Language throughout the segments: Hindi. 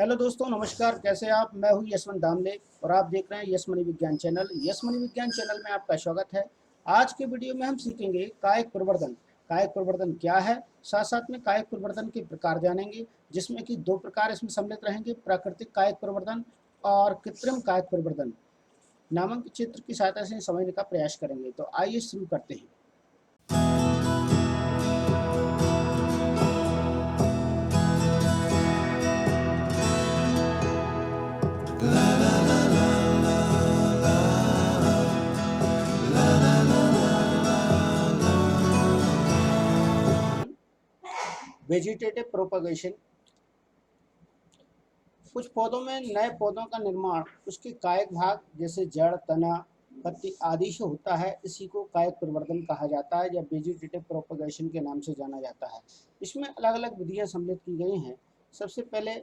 हेलो दोस्तों, नमस्कार। कैसे हैं आप? मैं हूं यशवंत दामले और आप देख रहे हैं यस मनी विज्ञान चैनल। यस मनी विज्ञान चैनल में आपका स्वागत है। आज के वीडियो में हम सीखेंगे कायिक प्रवर्धन। कायिक प्रवर्धन क्या है, साथ साथ में कायिक प्रवर्धन के प्रकार जानेंगे, जिसमें कि दो प्रकार इसमें सम्मिलित रहेंगे: प्राकृतिक कायिक प्रवर्धन और कृत्रिम कायिक प्रवर्धन। नामक चित्र की सहायता से समझने का प्रयास करेंगे। तो आइए शुरू करते हैं। Vegetative propagation. कुछ पौधों में नए पौधों का निर्माण उसके कायिक भाग जैसे जड़, तना, पत्ती आदि से होता है। इसी को कायिक प्रवर्धन कहा जाता है या वेजिटेटिव प्रोपगेशन के नाम से जाना जाता है। इसमें अलग अलग विधियां सम्मिलित की गई हैं। सबसे पहले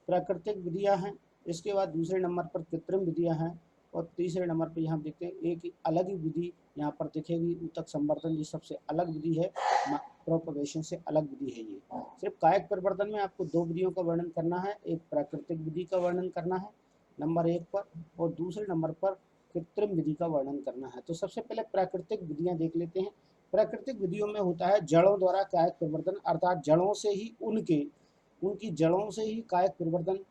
प्राकृतिक विधियां हैं, इसके बाद दूसरे नंबर पर कृत्रिम विधियां हैं और तीसरे नंबर पर यहाँ देखते हैं एक अलग ही विधि यहाँ पर दिखेगी, ऊतक संवर्धन। ये सबसे अलग विधि है, प्रोपगेशन से अलग विधि है। ये सिर्फ कायिक परिवर्तन में आपको दो विधियों का वर्णन करना है। एक प्राकृतिक विधि का वर्णन करना है नंबर एक पर, और दूसरे नंबर पर कृत्रिम विधि का वर्णन करना है। तो सबसे पहले प्राकृतिक विधियां देख लेते हैं। प्राकृतिक विधियों में होता है जड़ों द्वारा कायिक परिवर्तन, अर्थात जड़ों से ही उनकी जड़ों से ही कायिक परिवर्तन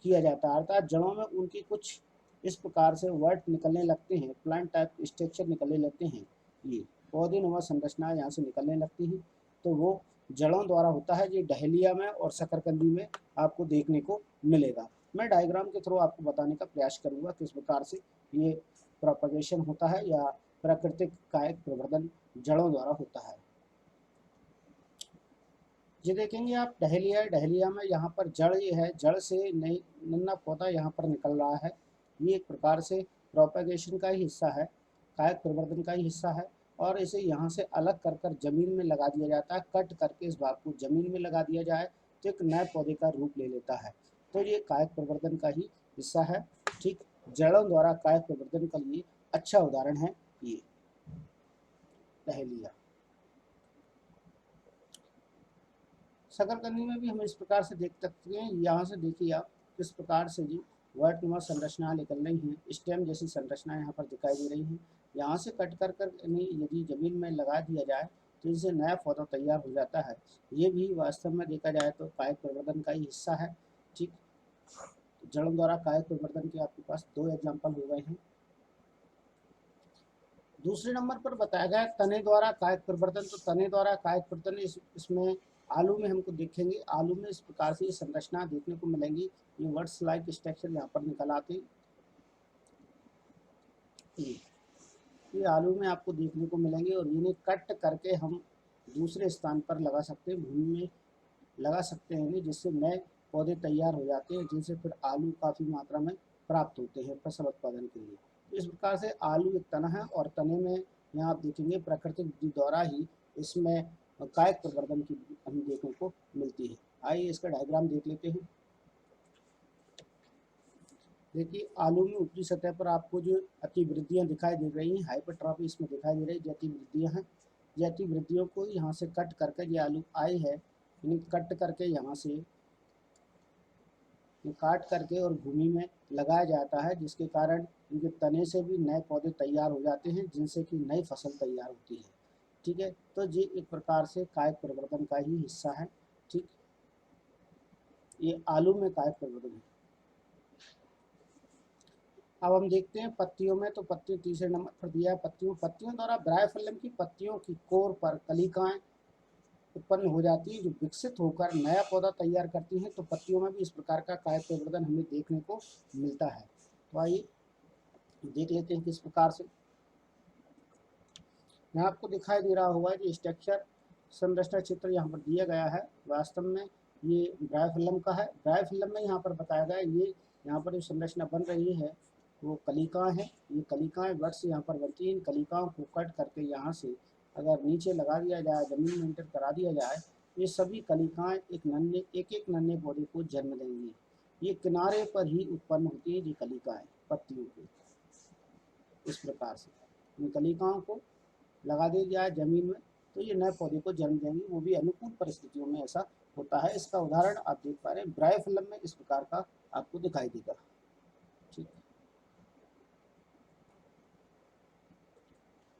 किया जाता है। अर्थात जड़ों में उनकी कुछ इस प्रकार से वर्ड निकलने लगते हैं, प्लांट टाइप स्ट्रक्चर निकलने लगते हैं। ये पौधे नुमा संरचना यहाँ से निकलने लगती है, तो वो जड़ों द्वारा होता है। ये डहेलिया में और शकरकंदी में आपको देखने को मिलेगा। मैं डायग्राम के थ्रू आपको बताने का प्रयास करूंगा किस प्रकार से ये प्रोपगेशन होता है या प्राकृतिक कायिक प्रवर्धन जड़ों द्वारा होता है। ये देखेंगे आप, डहेलिया में यहाँ पर जड़ ये है, जड़ से नई नन्ना पौधा यहाँ पर निकल रहा है। ये एक प्रकार से प्रोपेगेशन का ही हिस्सा है, कायिक प्रवर्धन का ही हिस्सा है। और इसे यहाँ से अलग कर कर जमीन में लगा दिया जाता है। कट करके इस भाग को जमीन में लगा दिया जाए तो एक नए पौधे का रूप ले लेता है। तो ये कायिक प्रवर्धन का ही हिस्सा है। ठीक, जड़ों द्वारा कायिक प्रवर्धन का लिए अच्छा उदाहरण है ये डहेलिया। शकरकंदी में भी हम इस प्रकार से देख सकते हैं। यहाँ से देखिए आप किस प्रकार से जी वर्टनुमा संरचना निकल रही हैं, स्टेम जैसी संरचना यहाँ पर दिखाई दे रही हैं। यहाँ से कट कर कर इन्हें यदि जमीन में लगा दिया जाए तो इससे नया पौधा तैयार हो जाता है। ये भी वास्तव में देखा जाए तो कायिक प्रवर्धन का ही हिस्सा है। ठीक, जड़ों द्वारा कायिक प्रवर्धन के आपके पास दो एग्जाम्पल हो गए हैं। दूसरे नंबर पर बताया गया तने द्वारा कायिक परिवर्तन। तो तने द्वारा कायिक परिवर्तन इसमें आलू में हमको देखेंगे। आलू में इस प्रकार से ये संरचना देखने को मिलेंगी। ये वर्ड्स लाइक स्ट्रक्चर यहाँ पर निकल आते हैं। ये आलू में आपको देखने को मिलेंगे और इन्हें कट करके हम दूसरे स्थान पर लगा सकते हैं, भूमि में लगा सकते हैं, जिससे नए पौधे तैयार हो जाते हैं, जिनसे फिर आलू काफ़ी मात्रा में प्राप्त होते हैं फसल उत्पादन के लिए। तो इस प्रकार से आलू एक तना है और तने में यहाँ आप देखेंगे प्राकृतिक विधि द्वारा ही इसमें कायिक प्रवर्धन की हमें देखने को मिलती है। आइए इसका डायग्राम देख लेते हैं। देखिए आलू में ऊपरी सतह पर आपको जो अतिवृद्धियाँ दिखाई दे रही हैं, हाइपरट्रॉफी इसमें दिखाई दे रही है। जो अतिवृद्धियाँ हैं, ये अतिवृद्धियों को यहाँ से कट करके ये आलू आई है, इन्हें कट करके यहाँ से काट करके और भूमि में लगाया जाता है, जिसके कारण इनके तने से भी नए पौधे तैयार हो जाते हैं, जिनसे कि नई फसल तैयार होती है। ठीक है, तो ये एक प्रकार से कायिक प्रवर्धन का ही हिस्सा है। ठीक, ये आलू में कायिक प्रवर्धन है। अब हम देखते हैं पत्तियों में। तो पत्तियों तीसरे नंबर पर दिया है। पत्तियों द्वारा ब्रायोफिल्म की पत्तियों की कोर पर कलिकाएं उत्पन्न हो जाती है, जो विकसित होकर नया पौधा तैयार करती हैं। तो पत्तियों में भी इस प्रकार का कायिक प्रवर्धन हमें देखने को मिलता है। तो आइए देख लेते हैं किस प्रकार से। यहाँ आपको दिखाई दे रहा होगा कि स्ट्रक्चर संरचना चित्र यहाँ पर दिया गया है। वास्तव में ये ब्रायोफिल्म का है। ब्रायोफिल्म में यहाँ पर बताया गया ये यहाँ पर जो संरचना बन रही है वो कलिकाएं हैं। ये कलिकाएं वर्ष यहाँ पर बनती हैं। इन कलिकाओं को कट करके यहाँ से अगर नीचे लगा दिया जाए, जमीन में इंटर करा दिया जाए, ये सभी कलिकाएं एक एक नन्हे पौधे को जन्म देंगी। ये किनारे पर ही उत्पन्न होती है ये कलिकाएं पत्तियों की। इस प्रकार से इन कलिकाओं को लगा दी जाए जमीन में तो ये नए पौधे को जन्म देंगी, वो भी अनुकूल परिस्थितियों में ऐसा होता है। इसका उदाहरण आप देख पा रहे हैं, ब्रायोफिल्म में इस प्रकार का आपको दिखाई देगा। ठीक,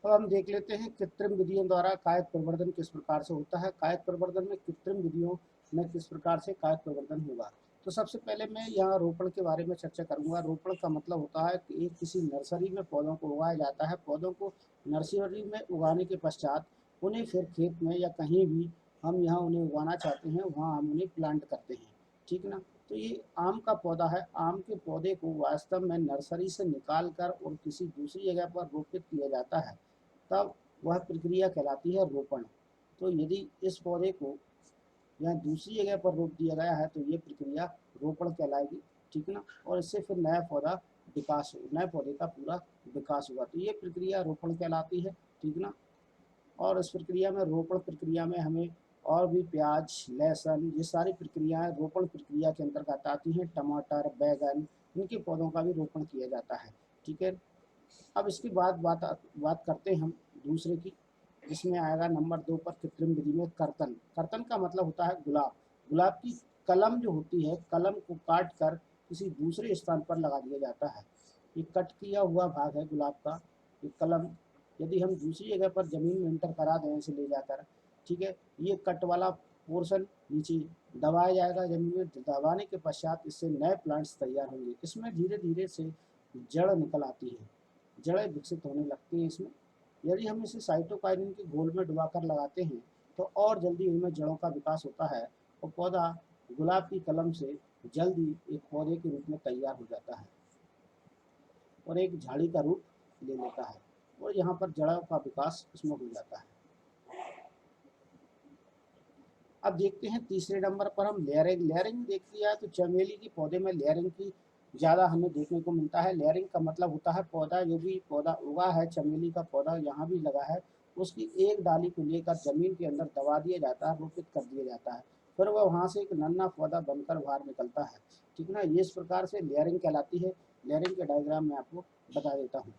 अब हम देख लेते हैं कृत्रिम विधियों द्वारा कायक प्रवर्धन किस प्रकार से होता है। कायक प्रवर्धन में कृत्रिम विधियों में किस प्रकार से कायक प्रवर्धन होगा। तो सबसे पहले मैं यहाँ रोपण के बारे में चर्चा करूंगा। रोपण का मतलब होता है कि एक किसी नर्सरी में पौधों को उगाया जाता है। पौधों को नर्सरी में उगाने के पश्चात उन्हें फिर खेत में या कहीं भी हम यहाँ उन्हें उगाना चाहते हैं वहाँ हम उन्हें प्लांट करते हैं। ठीक ना। तो ये आम का पौधा है। आम के पौधे को वास्तव में नर्सरी से निकाल कर और किसी दूसरी जगह पर रोपित किया जाता है, तब वह प्रक्रिया कहलाती है रोपण। तो यदि इस पौधे को यहाँ दूसरी जगह पर रोप दिया गया है तो ये प्रक्रिया रोपण कहलाएगी। ठीक ना। और इससे फिर नया पौधा विकास, नए पौधे का पूरा विकास हुआ, तो ये प्रक्रिया रोपण कहलाती है। ठीक ना। और इस प्रक्रिया में, रोपण प्रक्रिया में हमें और भी प्याज, लहसुन, ये सारी प्रक्रियाएं रोपण प्रक्रिया के अंतर्गत आती हैं। टमाटर, बैगन, इनके पौधों का भी रोपण किया जाता है। ठीक है। अब इसके बाद बात करते हैं हम दूसरे की, जिसमें आएगा नंबर 2 पर कृत्रिम विधि में कर्तन। कर्तन का मतलब होता है गुलाब। गुलाब की कलम जो होती है, कलम को काट कर किसी दूसरे स्थान पर लगा दिया जाता है। ये कट किया हुआ भाग है गुलाब का। ये कलम यदि हम दूसरी जगह पर ज़मीन में इंटर करा दें इसे ले जाकर, ठीक है, ये कट वाला पोर्शन नीचे दबाया जाएगा ज़मीन में। दबाने के पश्चात इससे नए प्लांट्स तैयार होंगे। इसमें धीरे धीरे से जड़ निकल आती है, जड़ें विकसित होने लगती हैं इसमें। यदि हम इसे साइटोकाइनिन के घोल में डुबाकर लगाते हैं तो और जल्दी इनमें जड़ों का विकास होता है और पौधा गुलाब की कलम से जल्दी एक पौधे के रूप में तैयार हो जाता है और एक झाड़ी का रूप ले लेता है और यहाँ पर जड़ों का विकास इसमें हो जाता है। अब देखते हैं तीसरे नंबर पर हम लेयरिंग। लेयरिंग देख लिया तो चमेली के पौधे में लेयरिंग की ज़्यादा हमें देखने को मिलता है। लेयरिंग का मतलब होता है पौधा, जो भी पौधा उगा है, चमेली का पौधा यहाँ भी लगा है, उसकी एक डाली को लेकर जमीन के अंदर दबा दिया जाता है, रोपित कर दिया जाता है, फिर वह वहाँ से एक नन्हा पौधा बनकर बाहर निकलता है। ठीक ना। ये इस प्रकार से लेयरिंग कहलाती है। लेयरिंग के डायग्राम में आपको बता देता हूँ।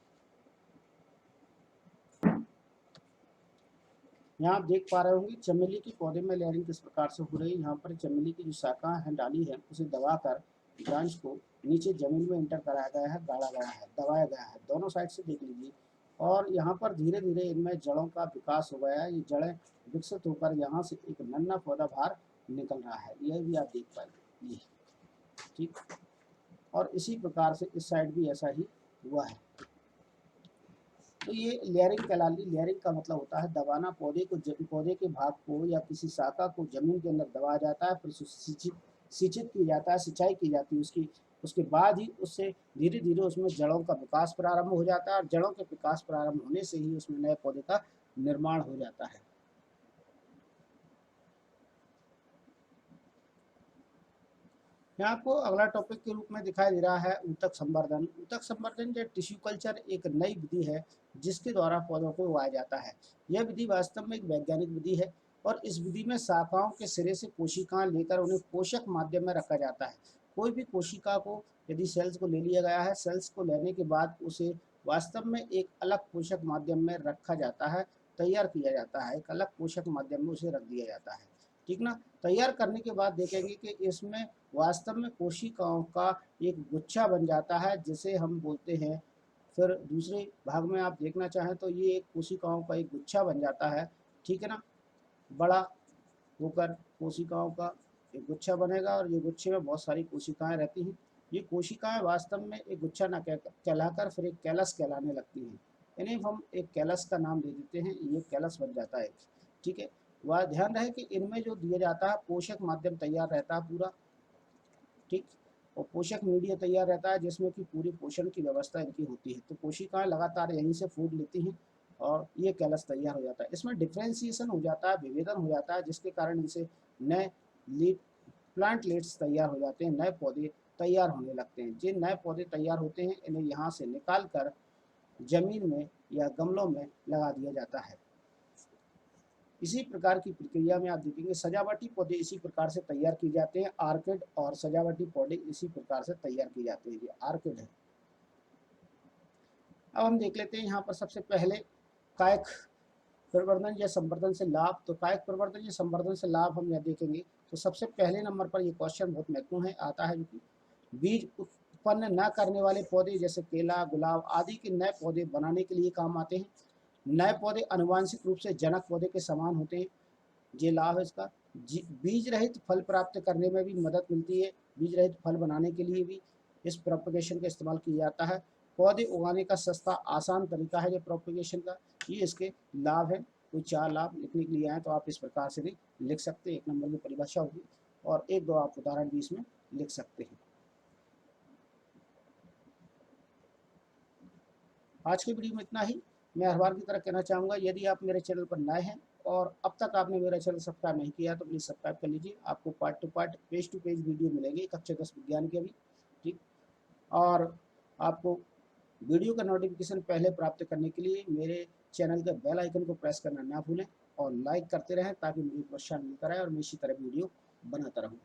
यहाँ आप देख पा रहे होंगे चमेली के पौधे में लेयरिंग किस प्रकार से हो रही है। यहाँ पर चमेली की जो शाखा है, डाली है, उसे दबाकर ब्रांच को नीचे जमीन में इंटर कराया गया है, गाड़ा गया है, दबाया गया है, दोनों साइड से देख लीजिए। और यहाँ पर धीरे धीरे इनमें जड़ों का विकास हो गया है। ये जड़ें विकसित होकर यहाँ से एक नन्हा पौधा बाहर निकल रहा है, यह भी आप देख पाएंगे। ये ठीक। और इसी प्रकार से इस साइड भी ऐसा ही हुआ है। तो ये लेयरिंग कहलाती। लेयरिंग का मतलब होता है दबाना। पौधे के भाग को या किसी शाखा को जमीन के अंदर दबाया जाता है, फिर सिंचित किया जाता है, सिंचाई की जाती है उसकी। उसके बाद ही उससे धीरे धीरे उसमें जड़ों का विकास प्रारंभ हो जाता है और जड़ों के विकास प्रारंभ होने से ही उसमें नए पौधे का निर्माण हो जाता है। यहाँ आपको अगला टॉपिक के रूप में दिखाई दे रहा है ऊतक संवर्धन। ऊतक संवर्धन या टिश्यू कल्चर एक नई विधि है जिसके द्वारा पौधों को उगाया जाता है। यह विधि वास्तव में एक वैज्ञानिक विधि है और इस विधि में शाखाओं के सिरे से कोशिकाएं लेकर उन्हें पोषक माध्यम में रखा जाता है। कोई भी कोशिका को यदि सेल्स को ले लिया गया है, सेल्स को लेने के बाद उसे वास्तव में एक अलग पोषक माध्यम में रखा जाता है, तैयार किया जाता है, एक अलग पोषक माध्यम में उसे रख दिया जाता है। ठीक ना। तैयार करने के बाद देखेंगे कि इसमें वास्तव में कोशिकाओं का एक गुच्छा बन जाता है, जिसे हम बोलते हैं। फिर दूसरे भाग में आप देखना चाहें तो ये एक कोशिकाओं का एक गुच्छा बन जाता है। ठीक है ना। बड़ा होकर कोशिकाओं का एक गुच्छा बनेगा और ये गुच्छे में बहुत सारी कोशिकाएं रहती हैं। ये कोशिकाएं वास्तव में एक गुच्छा न कहलाकर फिर एक कैलस कहलाने लगती हैं। इन्हें हम एक कैलस का नाम दे देते हैं, ये कैलस बन जाता है। ठीक है। वह ध्यान रहे कि इनमें जो दिया जाता है पोषक माध्यम तैयार रहता है पूरा। ठीक। और पोषक मीडिया तैयार रहता है जिसमें कि पूरी पोषण की व्यवस्था इनकी होती है। तो कोशिकाएं लगातार यहीं से फूड लेती हैं और ये कैलस तैयार हो जाता है। इसमें डिफ्रेंसिएशन हो जाता है, विभेदन हो जाता है, जिसके कारण इनसे नए लीफ प्लांटलेट्स तैयार हो जाते हैं, नए पौधे तैयार होने लगते हैं। जिन नए पौधे तैयार होते हैं इन्हें यहाँ से निकाल कर जमीन में या गमलों में लगा दिया जाता है। इसी प्रकार की प्रक्रिया में आप देखेंगे सजावटी पौधे इसी प्रकार से तैयार किए जाते हैं। आर्किड और सजावटी पौधे इसी प्रकार से तैयार किए जाते हैं। ये आर्किड है। अब हम देख लेते हैं यहाँ पर सबसे पहले कायक प्रवर्धन या संवर्धन से लाभ। तो कायक प्रवर्धन या संवर्धन से लाभ हम यह देखेंगे तो सबसे पहले नंबर पर ये क्वेश्चन बहुत महत्वपूर्ण है आता है, जो कि बीज उत्पन्न न करने वाले पौधे जैसे केला, गुलाब आदि के नए पौधे बनाने के लिए काम आते हैं। नए पौधे आनुवांशिक रूप से जनक पौधे के समान होते हैं। ये लाभ है इसका। बीज रहित फल प्राप्त करने में भी मदद मिलती है। बीज रहित फल बनाने के लिए भी इस प्रोपगेशन का इस्तेमाल किया जाता है। पौधे उगाने का सस्ता आसान तरीका है ये प्रोपगेशन का। ये इसके लाभ है। कोई 4 लाभ लिखने के लिए आए तो आप इस प्रकार से भी लिख सकते हैं। 1 नंबर की परिभाषा होगी और 1-2 आप उदाहरण भी इसमें लिख सकते हैं। आज की वीडियो में इतना ही। मैं हर बार की तरह कहना चाहूँगा, यदि आप मेरे चैनल पर नए हैं और अब तक आपने मेरा चैनल सब्सक्राइब नहीं किया तो प्लीज़ सब्सक्राइब कर लीजिए। आपको part to part, page to page video मिलेगी कक्षा 10 विज्ञान के भी, ठीक। और आपको वीडियो का नोटिफिकेशन पहले प्राप्त करने के लिए मेरे चैनल के बेल आइकन को प्रेस करना ना भूलें और लाइक करते रहें, ताकि मुझे प्रोत्साहन मिलता रहे और मैं इसी तरह वीडियो बनाता रहूँ।